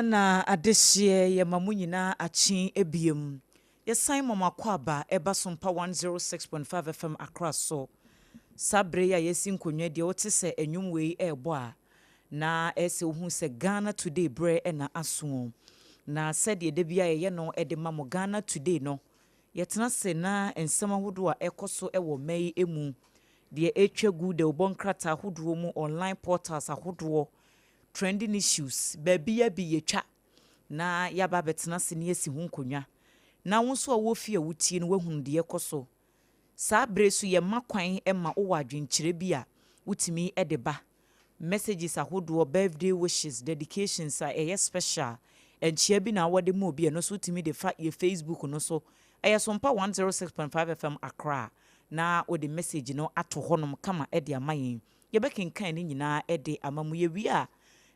na adehye ye mamunyina achi ebiem. Ye sign mama kwaba eba Sompa 106.5 FM Accra so. Sabre ya yesi nkonwa de wote se enwumwei ebo a na ese ohun se Ghana Today bre na aso. Na said ye de bia ye no e de mamo Ghana Today no. Ye tena se na ensema hodo a ekoso ewo mai emu. De etwegu de obonkrata hodo mu online portals ahodo. Trending issues baby ya bi yetwa na yaba betena se ne yesi hu nkonwa na wonso a wo fie wutie no wahunu de yekoso sa bresu ye makwan ma wo wadwenkyere bi a wutimi edeba messages ahodo birthday wishes dedications a special enchia bi na wode mo bi no so wutimi de fa ye Facebook no so Sompa 106.5 FM Accra na wo de message no ato honom kama de amayen ye bekenkan ni nyina de amamu ye wi a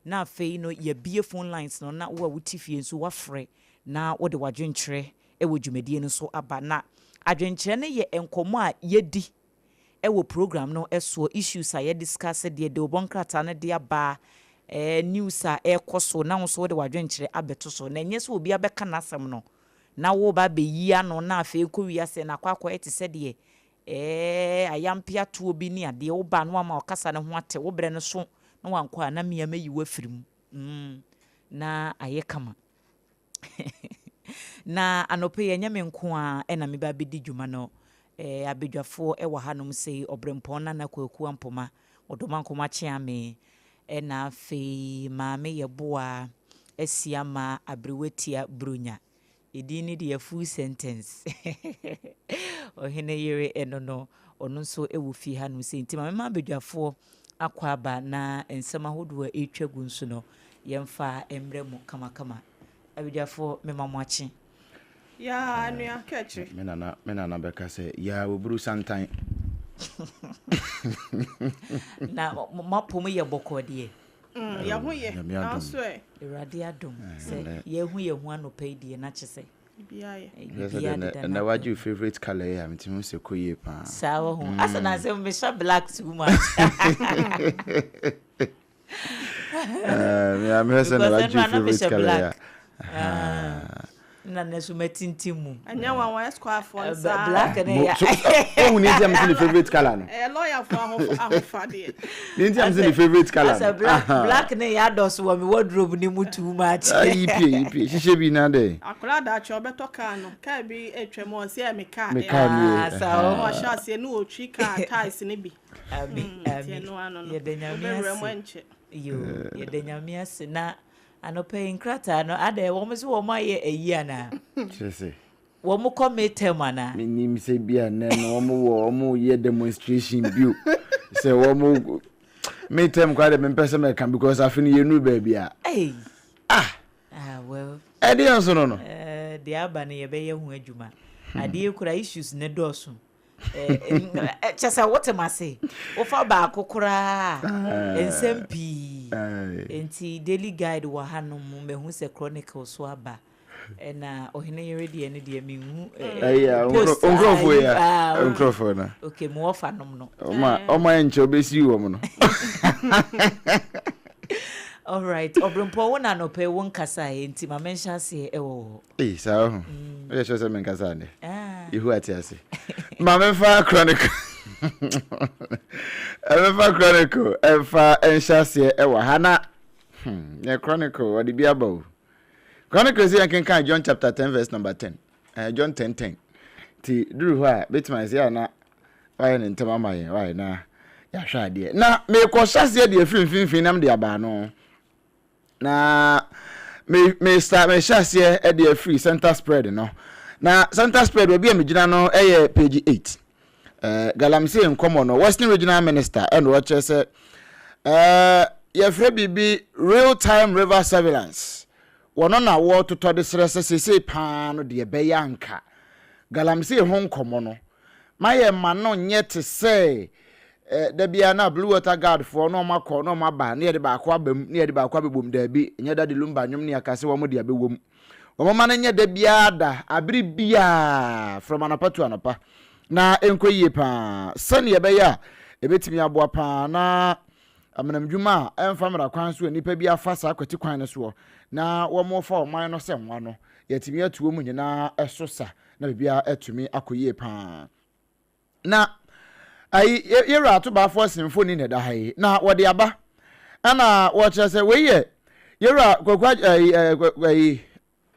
na fei no ye bie phone lines no na wo wutifie nso wafre na wo de wadwenkyere wo dwumadie no so aba na adwenkyere ne ye enkomo a yedi wo program no so issues a ye discuss de obonkrata ne de aba news a ekoso na wo so de wadwenkyere abeto so na nye so obi abeka nasem no na wo ba be yi ano na fei ko wi ase na kwakwa eti se de ayampia to obi ni ade wo ba no ama okasa ne ho ate wo bre no so na wankwa na miyama yi wafirim na ayekama na anope ye nyame nko a na me ba bedi dwuma no abedwafo wa hanom sei Obrempong na kwaku ampoma odomankoma chiame na fe maame ye boa asiama abrewetia brunya edini de full sentence Oheneyere enono ono nso ewo fi hanom sei ntima me ma abedwafo akwaba na ensema hodo etwagu nso no yemfa emre mu kama abidafo memamwachi ya anua kechi menana beka se ya oburu santan na mapomu ye bokode ya hoye aso erade adom se ye hu anopai die na chese biaye na what your favorite color ya mtimu se koye pa sawa hu asa na se me sha black too much me me se na what your favorite color ya na nesu metintimu anya wan square for sa black na ya oh ni ti am se favorite color no lawyer for ahofade ni ti am se favorite color asa black na ya dos wo me wardrobe ni mu too much ipi shishe bi na de akola da cho beto ka no ka bi etwem o se me ka sa o sha se no otwi ka ties ni bi abi ye denyamia yo ye denyamia se na anope nkrata no ade wo mo se wo maye eyi ana chese wo mo committee mana minim se bia na no wo mo ye demonstration bio se wo mo meetem kwa de mpese me kan because afini ye nu ba bia well ade onso no de aba ne ye be ye hu adwuma ade ekura issues ne doso chasa what am I say ofa ba akokora ensempi enti daily guide wa hanom mehu se chronicle so aba na Oheneyere de ne de mehu onkrofo na okay mo ofa nom no oma enche obesi wo mo no all right Obrempong wona no pe won kasa enti ma mention se ewo sa ho ye chose men kasa ne ihu ati ase ma me fa chronicle efa enshase ewo hana ye chronicle what be about chronicle say kan John chapter 10 verse number 10 John 10:10 ti duru ho a BITMISE ya na why ne ntama maye why na ya hwa de na me ko shase de afimfimfin nam de aba no na me shase e de free center spread no na center spread we bia megina no page 8 galamsey nkomo no Western Regional Minister and what say ye free bibi real time river surveillance wono na wo toto de sese pa no de be yanka galamsey ho nkomo no maye ma no nyete say da bia na blue water guard for no makọ no maba na ye de ba akwa bam na ye de ba akwa bebom da bi nya da de lumba nwom ne akase wo mo de abewom wo ma na nya da bia da abiri bia from anapatu anapa na enkoyie pa sane ye be ya ebetimi aboa pa na amanam dwuma emfa mra kwan so nipa bi afa sa kwati kwan no so na wo mo fa oman no se nwa no yatimi atuo mu nyina eso sa na bibia atumi akoyie pa na ai yera to ba for symphony ne da hai na wo de aba ana wo kire se we ye yera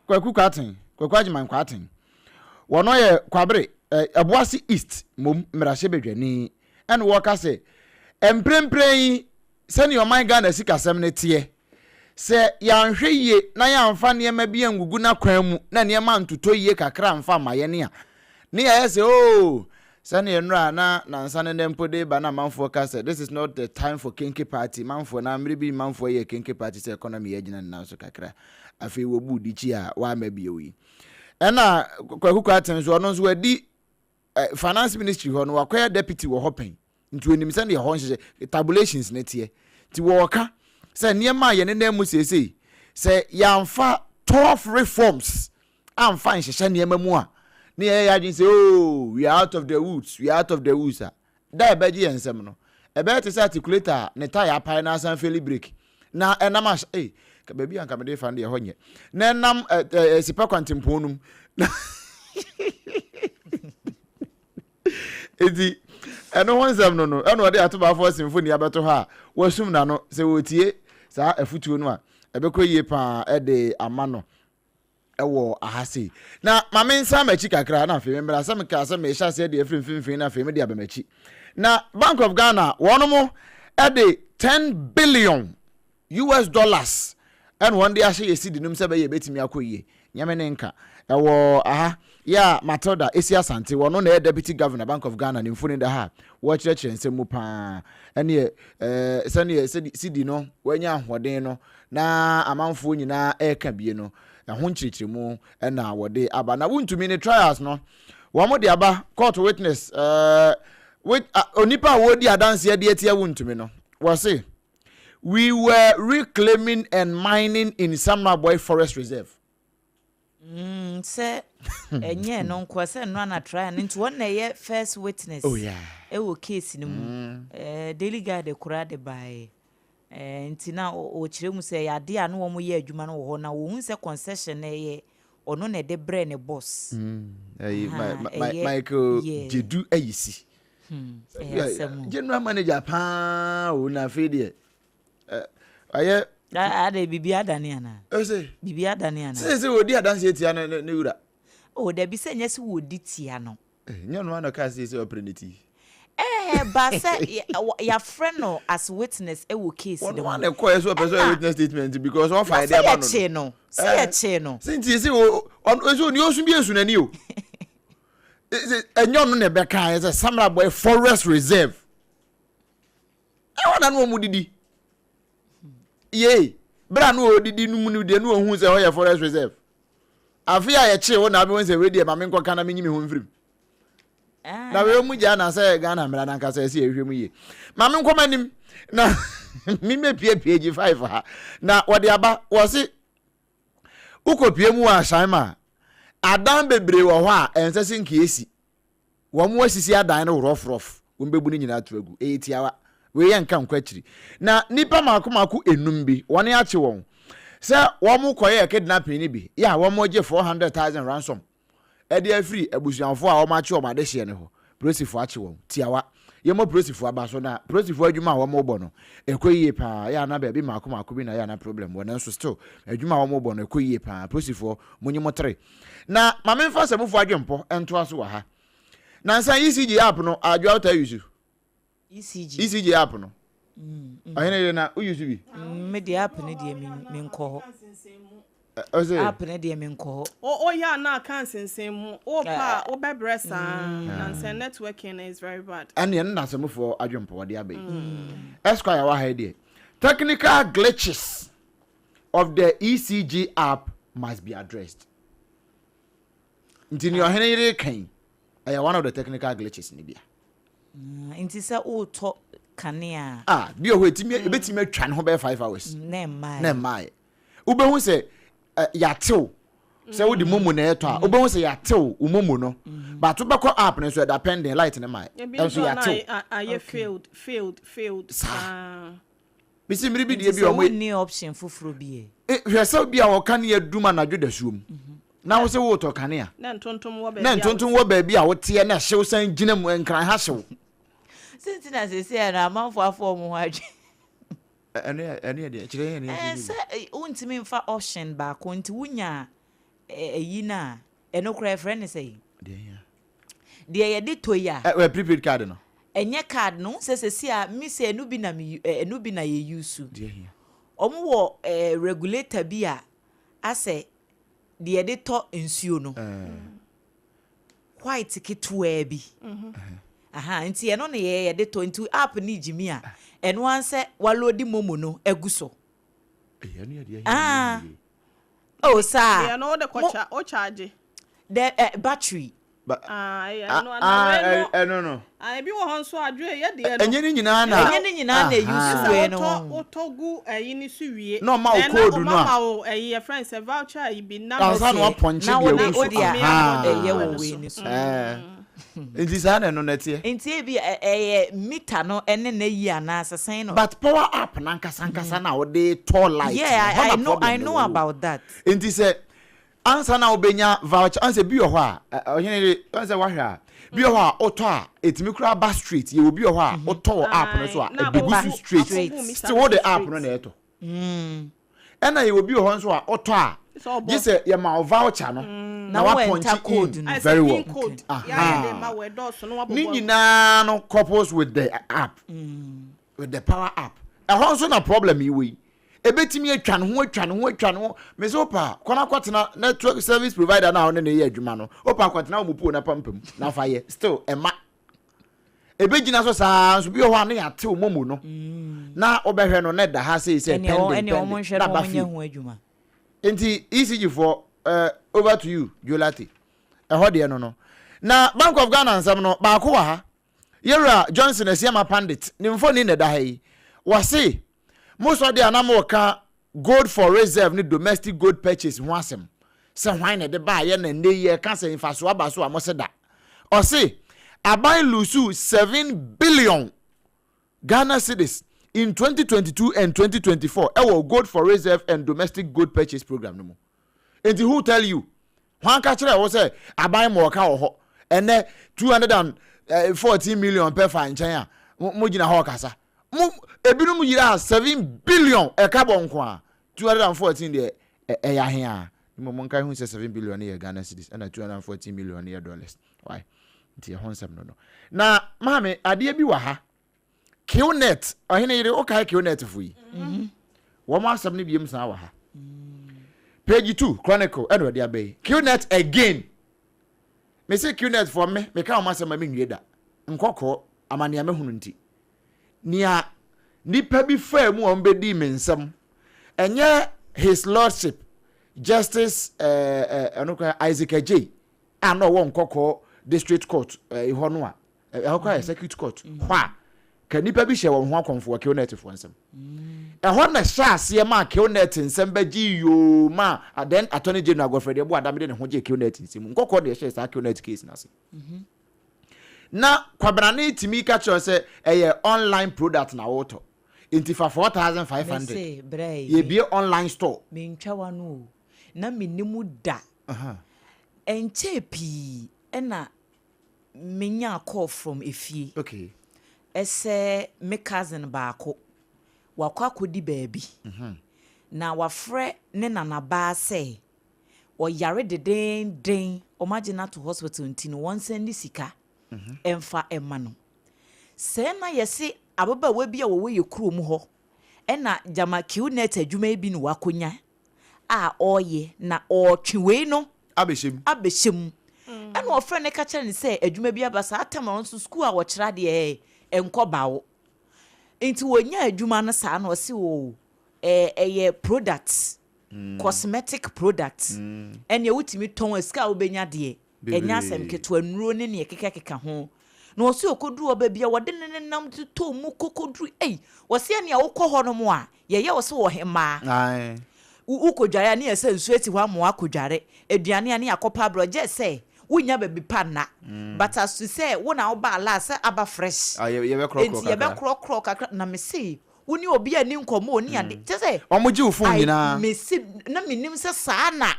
kwaku kwatin kwakwaji man kwatin wono ye kwabre Abuasi East mom mrahye bedwani and worker say emprempren sani oman Ghana sikasem ne tie se yanhwe yie na yamfa ne ma bia ngugu na kwan mu na ne ma ntoto yie kakra mfa maye ne a ne ya say oh sani enra na nsane ne mpode ba na manfo ka say this is not the time for kinky party manfo na mribi manfo ye kinky party say economy ye gina na so kakra afi wo budi chi a wa ma bia wi ena kwakuku atenso no so wadi finance ministry ho no wakwaya deputy wo hopen nti onim se ne ho nhye tabulations ne tie ti wo ka se niema ye ne na mu sesei se yamfa 12 reforms amfa nhye niema mu a ne ye ya say oh we are out of the woods da ebeji yensem no ebe te se articulator ne tire apai na san fairly break na enama ka baby anka me dey fan de ho nye na enam sipa kwantemponum edi eno wonsam no eno de atoba for symphony abeto ha wasum na no se wotie saa afutuo no a ebekọ pa de amano ewo ahase na mame nsa machi kakra na fe mbra sam ka sam ehya se de afrimfimfin na fe me de abamachi na Bank of Ghana wono de $10 billion and one day ahye yesi dinum se be ye betimi akoyie nyame ne nka ewo aha ya Matilda Esia Sante wono na deputy governor Bank of Ghana ni mfuni da ha wo kirekire nsemu pa ene sane sidi no wanya ahoden no na amanfo nyina eka bie no ho nkirikire mu na wode aba na wuntumi ne trials no wo mo de aba court witness with onipa wo di adanse de atia wuntumi no wo say we were reclaiming and mining in Samra Boy Forest Reserve. Say, enye no nkwa se no na try and into one na first witness. Oh yeah. E wo case ni mu. Daily guard de kura de bai. Nti na o kire mu se ya de anu wo mo ye adwuma no wo na wo hu se concession na ye ono na de bre ne boss. Michael Jedu ayisi. General manager pa o na fede. Aye ade bibia dane ana say bibia dane ana say odi adanse tia na wura o da bi se nyese wodi tia no nyano na ka say opportunity ba say ya friend no as witness e wo case no one e call so person witness statement because one file dey ba no say che no since say on so ni osun bi esu nani o enyo no ne be kan say Samra Boy Forest Reserve e wona no mu didi ye bra no odidi no mu no de no hu se ho Forest Reserve afia ye che wo na be won se we de ma me nkoka na me nyimi ho mfrim na we mu ja na se Ghana mra na nka se ehwe mu ye ma me nkoma nim na mi me page 5 ha na wo de aba wo se ukopie mu a shaima adan bebre wo ho a ensese nka esi wo mu asisi adan no rof wo mbebu ni nyina to agu etiawa we yanka nkwachiri na nipa makomako enum bi woni ache won se wo mu koye kidnapping ni bi ya wo mo je 400,000 ransom e dey free abusuanfo a wo ma che wo ma de hye ne ho prosifo ache won tiawa ye mo prosifo aba so na prosifo adwuma wo mo bo no ekoyie pa ya na ba bi makomako bi na ya na problem won nso still adwuma wo mo bo no ekoyie pa prosifo munyi mo 3 na mame mfa se mufo adwempo ento aso wa ha na nsan ECG app no adwo auto use ECG app no Oheneyere na u use bi me de app ne de me nko ho app ne de me nko o ya na kan sensen mu o pa o bebresa na sen networking is very bad ane na semfo adwempo de abai Esquire wa ha de technical glitches of the ECG app must be addressed ntini Oheneyere kan one of the technical glitches ni bia inti se o to kanea bi o hetimi ebetimi atwa ne ho be 5 hours na mai ube hu se yatew se wo di momo na eto a ube hu se yatew umomo no but ube ko app ne so depending light ne mai enso yatew aye failed Bisi miri bi die bi o omo ni option fufuro bi hwese bi a wo kan ye duma na dwo da suom na wo se wo to kan a na ntontom wo ba na ntonton wo ba bi a wo te na hyew san gina mu nkran ha hyew sentina se se na amanfo afọ mo hadwe ene de kire ene se untimi mfa option ba ko nti wunya eyi na eno kra friend say de ye de toya prepaid card no enye card no se a mi se enu bi na ye use omo wo regulator bi a ase de ye de to nsuo no white kitwa bi nti eno na ye de to into app ni jimi a eno anse walodi momo no eguso oh sir yeah no de kocha o charge the battery no bi wo honso adwe ye de enye ni nyina na use we no otogu ni suwie no ma o code no ma o your friends a voucher bi na no ponche na bi o dia ye wo we ni so nti sa na no netie nti bi meter no ene na yi ana asesen no but power app na nkasa na o de tall light yeah I know about that nti say ansa na obenya voucher ansa bi yo ho a Oheneyere ansa wa hwa bi yo ho a oto a etimi kura ba street ye obi yo ho a oto app no so a ebugusu street still what the app no na eto ena ye obi yo ho nso a oto a gise ye ma voucher no na wa punch code very well ni nyina no couples with the app with the power app so na problem yi we ebetimi atwa no me so pa kona kwatena network service provider na one na ye adwuma no opa kwatena wo pu na pampam na fa ye still ema ebegina so saa so bi ho ane ya te omomu no na obehwe no na da ha say pending na ba fi adwuma enti ECG for over to you Jolati ho de no na Bank of Ghana nsam no ba ko wa ha Yera Johnson Asiama Pandit ni mfoni ne da ha yi wase most of the anamoka gold for reserve ni domestic gold purchase ho asem se hwan na de ba ye na ne ye ka se infaso aba so amoseda o se abai lusu 7 billion Ghana cedis in 2022 and 2024 ewo gold for reserve and domestic gold purchase program no mo enti who tell you hwan ka kire wo se abai mo ka wo ho ene 214 million per fa nchen a mo gina ho kasa ebinum yira 7 billion e ka bonko a 214 de e ya he a mo nkai hu se 7 billion e Ghana cedis and 214 million e dollars why nti e honsam no na mame ade bi wa ha Qnet Oheneyere o kai Qnet fu yi wo ma asam ne biem san wa ha page 2 chronicle e do de abai Qnet again me say Qnet for me ka o ma asam me nwie da nkokọ amane amehunu nti nia nipa bi fa mu on bedi mensam enye his lordship justice Isaac J ano wo nkokọ district court ho no a ho circuit court kwa ka nipa bi hye wo ho akonfo wa Qnet fo nsam ho na hyase ma Qnet nsam bagi yo ma then attorney general Godfrey Ebo Adamide ne ho je Qnet nsam nkokọ de hye sa Qnet case na se na kwabrane timi ka cho se online product na woto intifa 4500 ye bie online store me ntwa no na menimu da enche pi na menya call from efie okay ese me cousin baako wakwa kodi baabi na wafre ne nana ba se o yare den o magina to hospital ntino won send sika emfa emano se na yesi ababa wa bi a wo ye kurom ho na jama Qnet adwuma bi no wakonya a oye na o twiwe no abeshem ena ofre ne ka kire ne se adwuma bi abasa atama nso school a wo kira de enkobawo enti wonya adwuma no sa na o se wo products cosmetic products ene wutimi ton aska obenya de enya asem keto anuro ne ne keka ho na o se okoduru oba bia wode ne nam to mu kokoduru o se ne awokọ ho no mo a ye o se wo hema ukodware ne ese nsueti ho amo akodware aduane ane akopa broje se wunya baby panna but as to say wona oba ala se aba fresh ye be krokro kakra na me say woni obi ani nkomo oni ade te say omoji ufun nyina mesi na menim se saa na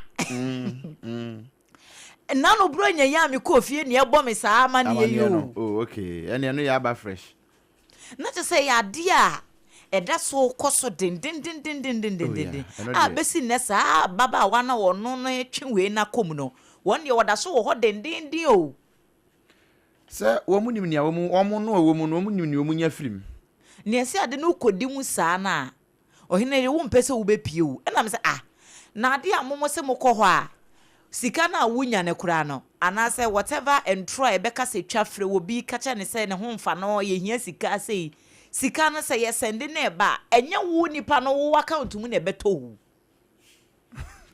na no bro nya ya me kofie ne ebo me saa ma ne yo oh okay ene no ya ba fresh na te say ya de a eda so koso den a besi ne saa baba wa na wono no etwe na kom no won de woda so wo ho den o se wo munim nia wo mu omo no wo mu no munim ni wo munya firim ne ese ade no kodi mu saa na Oheneyere wo mpese wo bepie wo na me se na ade a momo se mokọ ho a sika na wunya ne kura no anase whatever and try beka se twafre wo bi kacha ne se ne ho mfa no ye hia sika sei sika no se ye sende na eba enye wo nipa no wo account mu na beto wo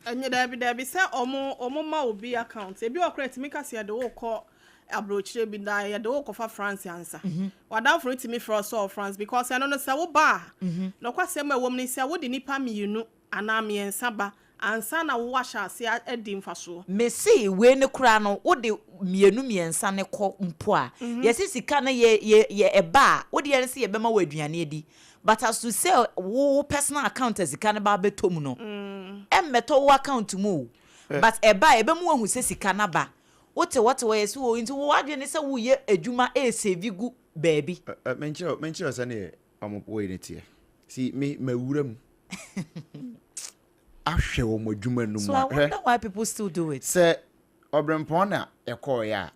enye dabi se omo ma obi account ebi okorate mi ka se de wo ko abrochire bi da ye de wo ko fa France ansa wada for it me for so France because I know say wo ba no kwasem e wom ni se wo de nipa mienu ana miensa ba ansa na wo ahya ase edi mfaso mesi we ne kura no wo de mienu miensa ne ko mpo a yesi sika na ye eba wo de ye se ye bema wo aduane edi but as to say wo personal account sika na ba betom no emmeto wo account mu but eba ebe mu ahu se sika na ba wote wo yesi wo nti wo adwene se wo ye adwuma save gu baby menchiro se ne wo ne tie si me mawuram ahwe wo madwuma nu mu so I wonder why people still do it se Obrempong na ekọ ya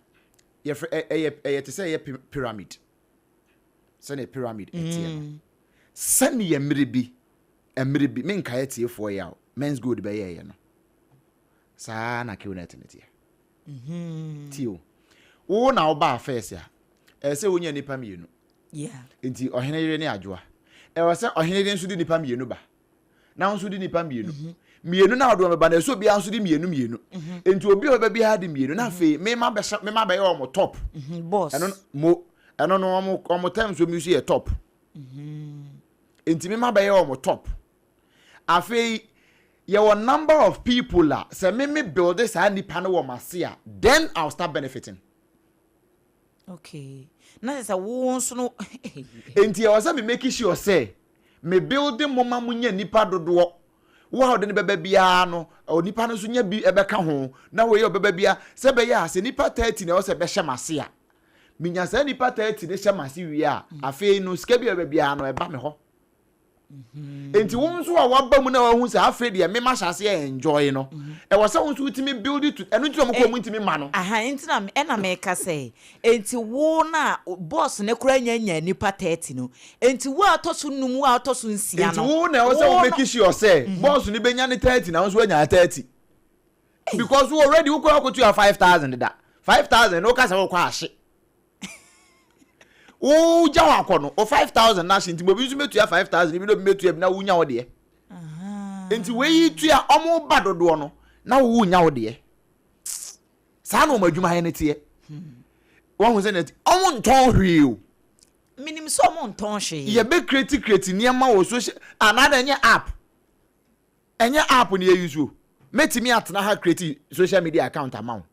ye te say ye pyramid se ne pyramid etie se ne ye mrebi me nka ye tie fo ya men's good be ye no sa na ke unet ne tie tio wo na oba first ya se wonya nipa mienu yeah enti Oheneyere ne Adwoa wo se Oheneyere nso di nipa mienu ba na nso di nipa mienu na odo meba na so bia nso di mienu enti obi oba bia di mienu na fe me ma be ye o top boss eno no omo time so mi so ye top enti me ma be ye o top afi ye one number of people la say me build this nipa no wo masia then I'll start benefiting okay na say wo nso no enti ye was me make sure say me building moma munya nipa dodo wo de ne beba bia no o nipa no so nya bi ebeka ho na we ye beba bia se be ya se nipa 30 na o se be hyemase a minya se nipa 30 ne hyemase wi a afei no sika bi beba bia no eba me ho enti wo nso a waba mu na wo hu se afei de me ma hyase enjoy no e wo se wo nso utimi build it enu nti mo ko mu ntimi ma no aha enti na e na me ka say enti wo na boss ne kura nya nipa 30 no enti wo atoso num wo atoso nsia no enti wo na wo se wo make sure say boss ni benya ne 30 na wo so nya 30 because we already wo ko to your 5000 da 5000 no ka se wo kwa ahye o jawa akono o 5000 na shinti mo bi so metu ya 5000 bi no bi metu ya na wunya wo de enti we yi tu ya omo ba dodo no na wo wunya wo de sa na o madwuma he ne tie wo hu se ne omo nton hwe o minim so omo nton hwe ye be create niam wo social another enye app ni ye use o metimi atena ha create social media account amount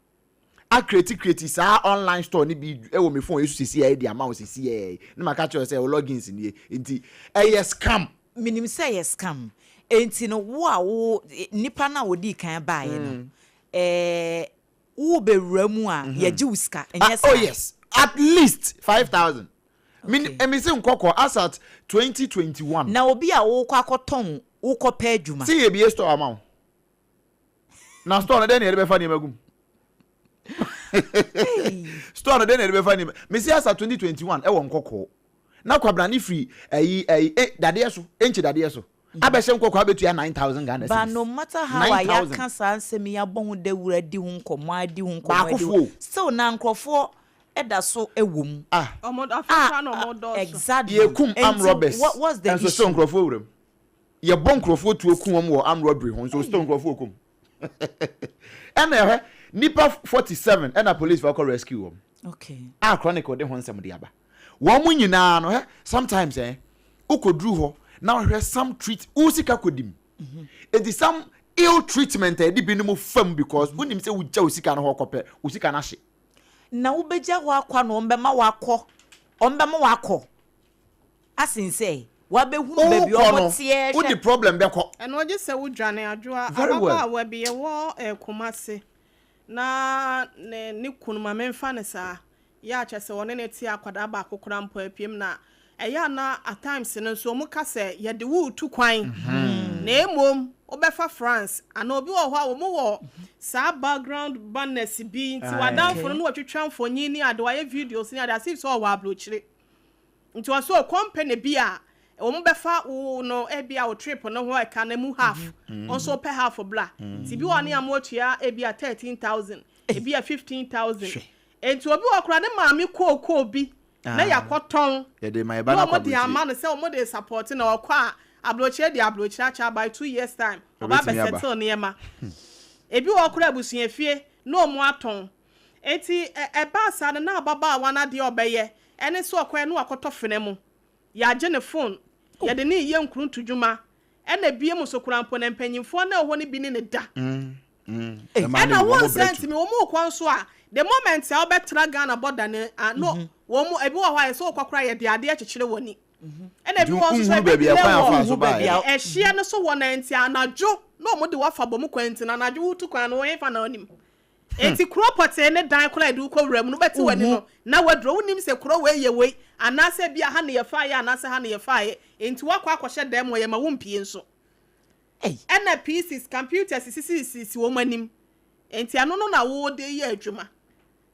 a create sa online store ni bi e wo me phone yesu sisi e di amount sisi e na maka cho say logins ni enti e scam minim say scam enti no wo a wo nipa na wo di kan baaye no wo be wramu a ye ji uska enye oh yes at least 5000 me say nkoko as at 2021 na obi a wo kwa akoton wo ko pa adwuma see ye bi store amount na store na den ye be fa ni magum store no dey na be fani me see as 2021 e won kokko na kwabra ni free dade so enchi dade so abehye nkokko abetu ya 9000 Ghana cedis but no matter how I can say me ya bon de wura di hu nkomo adi hu nkomo still na nkrofo eda so ewom omo africa no omo do exactly ye kum am robbers what's the issue so nkrofo wuram ye bon nkrofo tu okum am wo am robbery ho so still nkrofo okum ena nipa 47 and a police for rescue them. Okay. Chronicle de honsem de aba. Wo mu nyina no sometimes ukodru ho na hwe some treat usika kodim. It is some ill treatment e di binom fam because unim say ugya usika no ho kope usika na hye. Na ubegya ho akwa no ombema wakọ. Ombema wakọ. Asin say Wabehu baby omotie. What the problem be ko? And what just say wo dwane adwoa ababa we be wo Kumase na ne kunuma memfa ne saa ya kyese woni ne tie akwada ba akokora mpo apiem na eya na at times no so mu ka se ye de wo tu kwan na emom obefa France ana obi wo ho a wo wo saa background banners bi nti wadanfo no watwetwa mfonyi ni ade waye videos ni ade asif so wa abrochire nti wo so company bi a omo befa wo no ebia wo trip no ho e ka na mu half also pay half of bla ti bi woni amotua ebia 13,000 ebia 15,000 enti obi wo kura ne maami ko bi na yakoton ye de my bana ko bi ama no se omo de support na okwa abrochire de abrochire acha by 2 years time oba be settle ne ma ebi wo kura abusuan fie na omo aton enti e ba sa na ababa wana de obeye ene so okwa na akoto fene mu ya je ne phone ya de ne ye nkuru ntudwuma ena bie mu so kura mpo na mpanyimfo na ho ne bi ne da ena won sent me wo mu kwan so a the moment I betra Ghana border ne no wo mu ebi wo hwa so kwakora ye de ade akyekyere woni ena bi won so baby akwan so ba e hye no so wona enti anajo no mo de wafa bom kwenti na anajo wutu kwan no yen fa na onim enti property ne dan kora edu ko wram no beti wani no na wadro wonim se koro we ye we anase bia ha ne ye fa ye anase ha ne ye fa ye enti wakwa akohye dem wo ye ma wompie nso ena pieces computers sisi wo manim enti ano no na wo de ye adwuma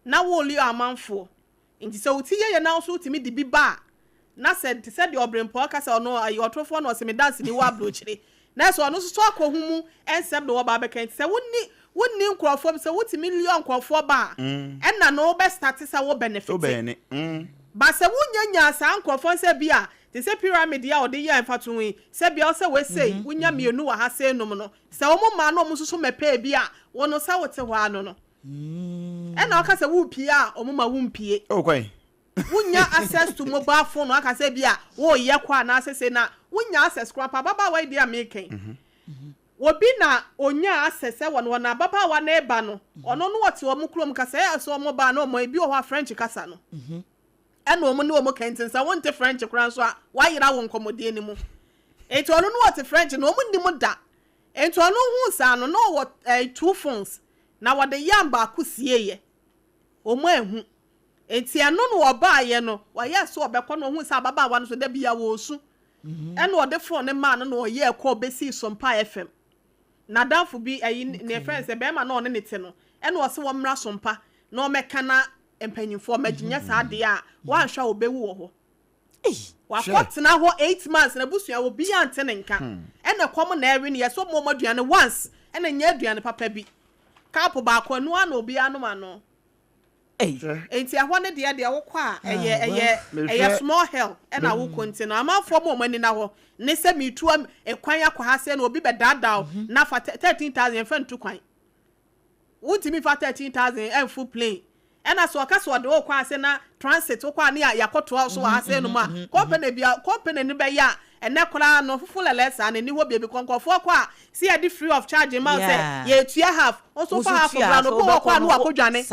na wo li amanfo enti se wuti ye na so utimi di bi ba na said de Obrempong ka se ono ayotofo no se me dance ni wa abrochire na so ono so akohumu ensem de wo ba beka enti se wonni nkrofo se wuti million nkrofo ba enna no be start se wo benefit ba se wunya sa nkrofo se bia te se pyramid ya ode ya mfatunwi se bia se we sei wunya mienu wa ha se num no se wo ma no mususu mepe bia wono sa wote ho ano no enna aka se wu pie a omuma wu mpie kwai wunya access to mobile phone aka se bia wo ye kwa na se na wunya access kwa pa baba wa dia making obi na onya asese wono na baba wa na eba no ono no wote wo mukrom kasa ya so mo ba no mo ebi wo ha French kasa no ena wo mo ne wo mo kentin sa wonte French kran so a wa yira wo nkomode ni mu enti ono no wote French no mo ndim da enti ono hu sa no no wo 2 phones na wo de yamba akusie ye o mo ehu enti eno no wo ba ye no wa ye so obekọ no hu sa baba wa no so da bia wo su ena wo de phone ne ma no no ye ko besi Sompa FM na danfo bi ayi ne friends e be ma na one ne te no ena wo se wo mra Sompa na o meka na empanyimfo maginya sa de a wa hwa obewu wo ho wa kwatena ho 8 months na busua wo bi ante ne nka ena kom na ewe ne yeso mo maduane once ena nya aduane papa bi kapo ba ko anu ana obi anu ma no enti ahwa ne de wo kwa eye small hell ena wo continue amafo mo mani na ho ne se mitu ekwan akwa ha se na obi be dadaw na fa 13,000 fa ntu kwan wuntimi fa 13,000 en full plane ena so aka so de wo kwa se na transit wo kwa ne yakoto so ha se no ma company ne be ya ene kora no fufu lelesa na ni ho biebi konkofo kwa si e di free of charge ma say ye tua half also for half of no ko kwa no akodwane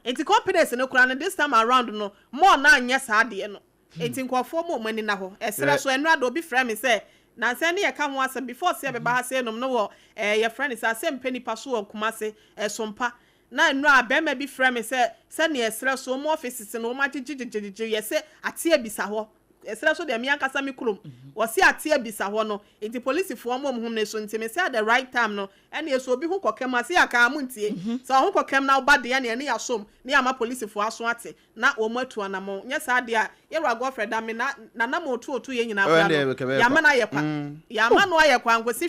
enti companies ne kora no this time around no more na anya sa de no enti nkofo mo mani na ho esra so enra do bi frame say na say ne ye ka ho asa before say be ba ha say no no wo ye friend say say mpani paso Kumase Sompa na enra be ma bi frame say ne esra so mo offices no ma gigigigigi ye say atie bisa ho esra so de me ankasa me krom wo se atie bisa ho no enti police fo mo hum ne so ntime say at the right time no ene so obi hu kokem ase aka amuntie so hu kokem na oba de ya ne ya som ne ama police fo aso ate na wo matu anamo nya sa de a ye ra Godfred am na mo otu ye nyina bra no ya ma na ye kwa ya ma no aye kwa nkosi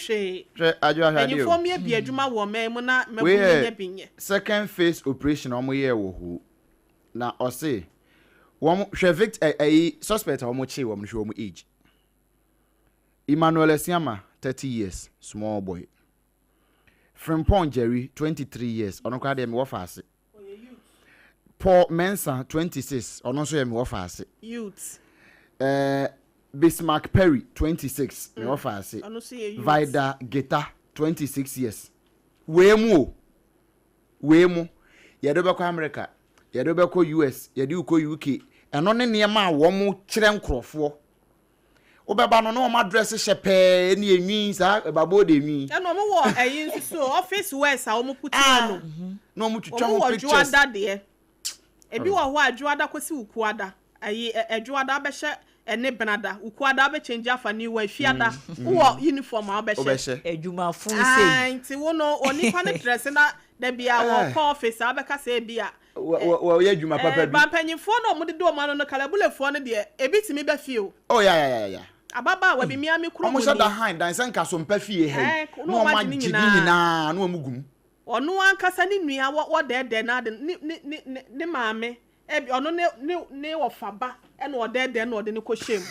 hwe adwo ahade enyi fo me bi adwuma wo me na me nya binye second phase operation omo ye wo hu na ose wom hwe suspect omo chi wom hwe omo age Emmanuel Esiama 30 years small boy Frimpong Jerry 23 years ono kwa de me wo faase Paul Mensa 26 ono so ye me wo faase youth Bismarck Perry 26 me wo faase ono so ye youth Vida Geta 26 years wemu ye do be ko America ye do be ko US ye do ko UK eno ne niam a wo mo kire nkrofo Obeba no no ma dress shepe ni enwi sa babo de enwi. E no mo wo eyin so office wears a mo putu no. No mo twitwa mo pictures. Adwoa de. Ebi wo ho Adwoa kwesi ukuada. Ayi Adwoa be hye ene benada. Ukuada be change afa ni wa fiada. Wo uniform a be hye. Adwuma fun sei. Nti wo no onipa ne dress na da bia wo office a be ka say bia. Wo ye adwuma papa bi. Ba panyimfo no mo de do ma no kalabulefo no de ebitimi be fie. Oh yeah. Ababa wa bi miami kuro mo so da hand dan san ka so mpa fie he. No ma gidi nyina no amugum. Ono ankasa ni nua wo de na de ne maame e ono ne wo faba e na wo de na wo de ne ko hyem.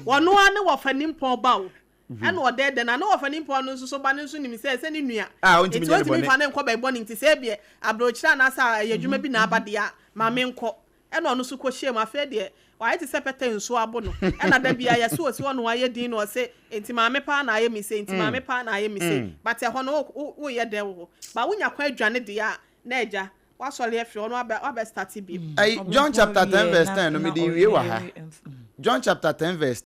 Ono ane wo fa nimpon ba wo. E na wo de na wo fa nimpon no so ba ne so nim se ne nua. Ontimi ne bo ne fa ne nko ba bo ne nti se bie abrochira na sa yadwuma bi na abade a maame nko. E na ono so ko hyem afa de why ti sepete nso abo no e na da bia ya so osi ono aye din no se enti maame pa na aye mi se enti maame pa na aye mi se but e ho no wo ye de wo ba wonya kwa adwane de ya na eja wasole afi ono aba start bi John chapter 10 verse 10 no me di wie wa ha. John chapter 10 verse